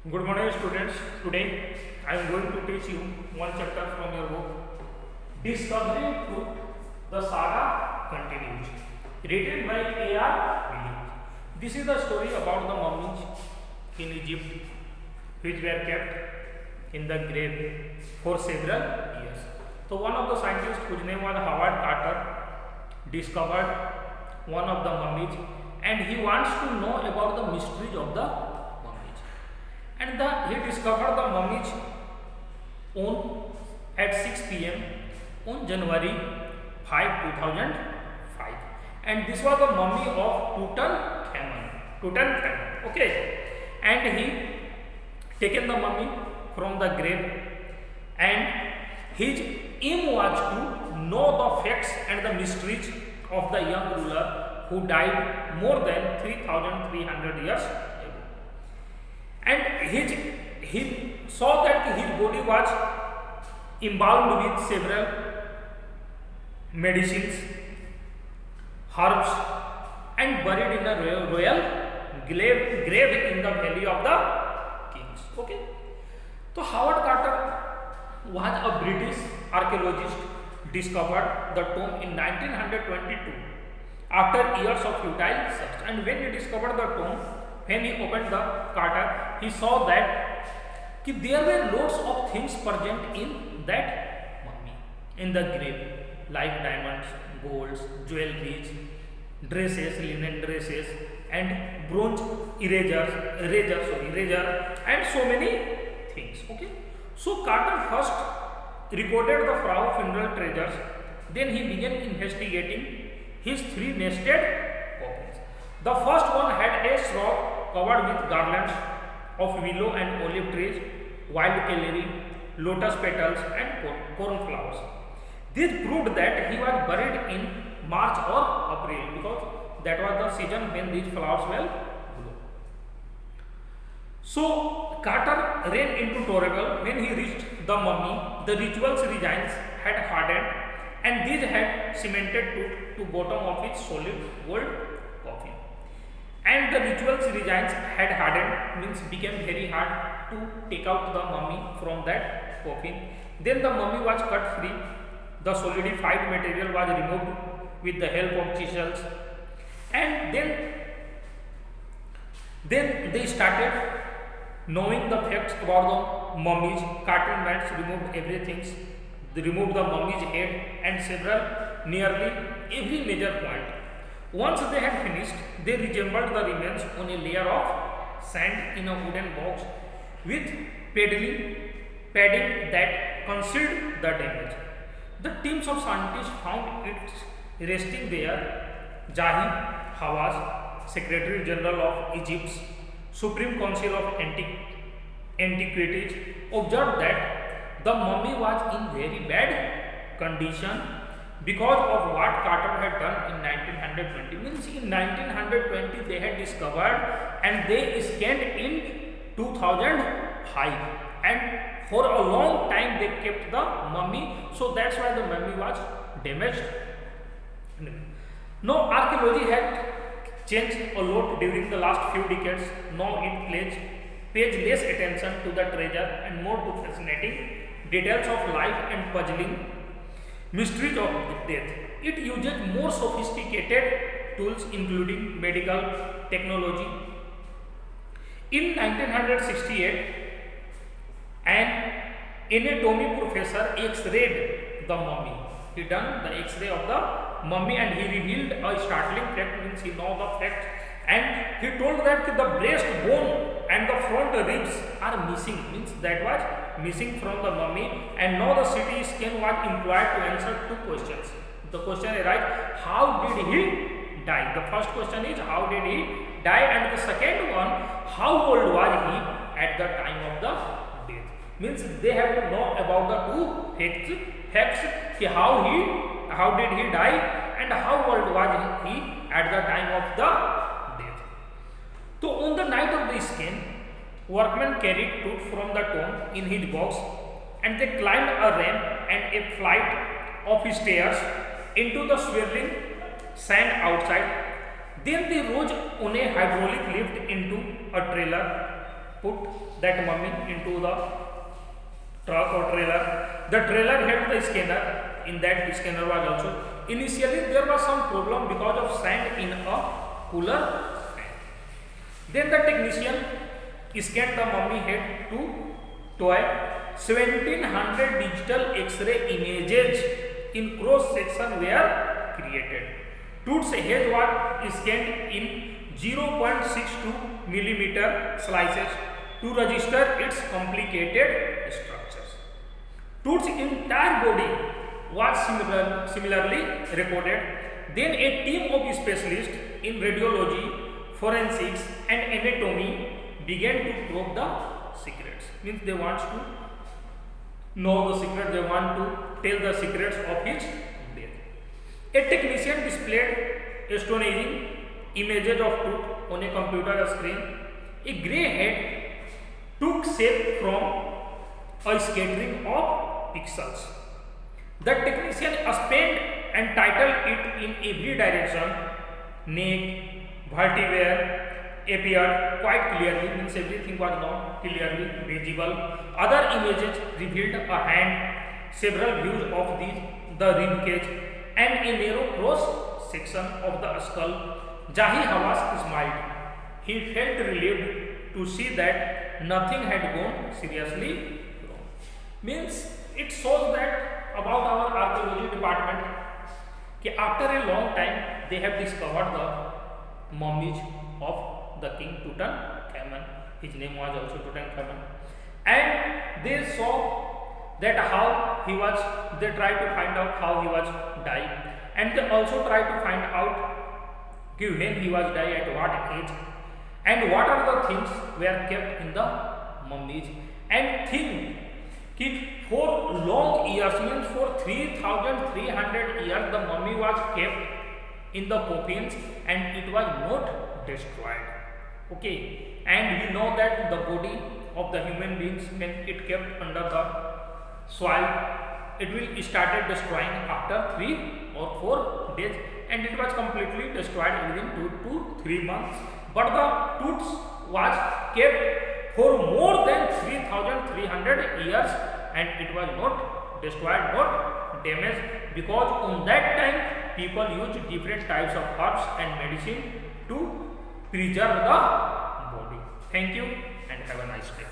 Good morning, students. Today I am going to teach you one chapter from your book, Discovering Truth. The saga continues. Written by A.R. Williams. This is the story about the mummies in Egypt, which were kept in the grave for several years. So one of the scientists, whose name was Howard Carter, discovered one of the mummies, and he wants to know about the mysteries of the mummies. And he discovered the mummies on at 6 p.m. on January 5, 2005, and this was the mummy of Tutankhamun. Okay, and he taken the mummy from the grave, and his aim was to know the facts and the mysteries of the young ruler who died more than 3,300 years ago. And he saw that his body was embalmed with several medicines, herbs, and buried in a royal grave in the Valley of the Kings. Okay. So Howard Carter was a British archaeologist, discovered the tomb in 1922 after years of futile search. And when he discovered the tomb, when he opened the Carter, he saw that there were lots of things present in that mummy, in the grave, like diamonds, golds, jewelries, dresses, linen dresses, and bronze eraser, and so many things. Okay, so Carter first recorded the Frau funeral treasures. Then he began investigating his three nested coffins. The first one had a straw covered with garlands of willow and olive trees, wild celery, lotus petals, and cornflowers. This proved that he was buried in March or April, because that was the season when these flowers will blow. So Carter ran into trouble when he reached the mummy. The rituals designs had hardened, and these had cemented to bottom of its solid gold coffin. And the rituals designs had hardened, means became very hard to take out the mummy from that coffin. Then the mummy was cut free. The solidified material was removed with the help of chisels, and then they started knowing the facts about the mummies. Cartoon mats removed everything. They removed the mummy's head and nearly every major point. Once they had finished, they resembled the remains on a layer of sand in a wooden box with padding that concealed the damage. The teams of scientists found it resting there. Jahi Hawass, Secretary General of Egypt's Supreme Council of Antiquities, observed that the mummy was in very bad condition because of what Carter had done in 1920. Means in 1920 they had discovered, and they scanned in 2005, and for a long time they kept the mummy, so that's why the mummy was damaged. Now archaeology had changed a lot during the last few decades. Now it pays less attention to the treasure and more to fascinating details of life and puzzling mysteries of death. It uses more sophisticated tools, including medical technology. In 1968, an anatomy professor X-rayed the mummy. He done the X-ray of the mummy, and he revealed a startling fact. Means he know the fact, and he told that the breastbone and the front ribs are missing. Means that was missing from the mummy, and now the CT scan was employed to answer two questions. The question arises: how did he die? The first question is how did he die, and the second one, how old was he at the time of the death? Means they have to know about the two facts: how did he die, and how old was he at the time of the death. So on the night of the scan, workmen carried tooth from the tomb in his box, and they climbed a ramp and a flight of stairs into the swirling sand outside. Then they rose on a hydraulic lift into a trailer put that mummy into the truck or trailer. The trailer had the scanner. In that scanner was also. Initially there was some problem because of sand in a cooler. Then the technician scanned the mummy head to toy. 1700 digital X-ray images in cross section were created. Tooth's head was scanned in 0.62 millimeter slices to register its complicated structures. Tooth's entire body was similarly recorded. Then a team of specialists in radiology, forensics and anatomy began to probe the secrets. Means they want to know the secret, they want to tell the secrets of his death. A technician displayed astonishing images of tooth on a computer screen. A grey head took shape from a scattering of pixels. The technician spanned and titled it in every direction. Neck, vertebrae appeared quite clearly, means everything was now clearly visible. Other images revealed a hand, several views of the rib cage, and a narrow cross section of the skull. Jahi Hawass smiled. He felt relieved to see that nothing had gone seriously wrong. Means it shows that about our archaeology department that after a long time they have discovered the mummies of the king Tutankhamun. His name was also Tutankhamun, and they saw that how he was. They tried to find out how he was died, and they also tried to find out when he was died, at what age, and what are the things were kept in the mummies. And think, for long years, means for 3,300 years, the mummy was kept in the coffins and it was not destroyed. Okay, and we know that the body of the human beings, when it kept under the soil, it will started destroying after 3 or 4 days, and it was completely destroyed within 2 to 3 months. But the tooth was kept for more than 3,300 years and it was not destroyed, not damaged, because on that time people used different types of herbs and medicine to preserve the body. Thank you and have a nice day.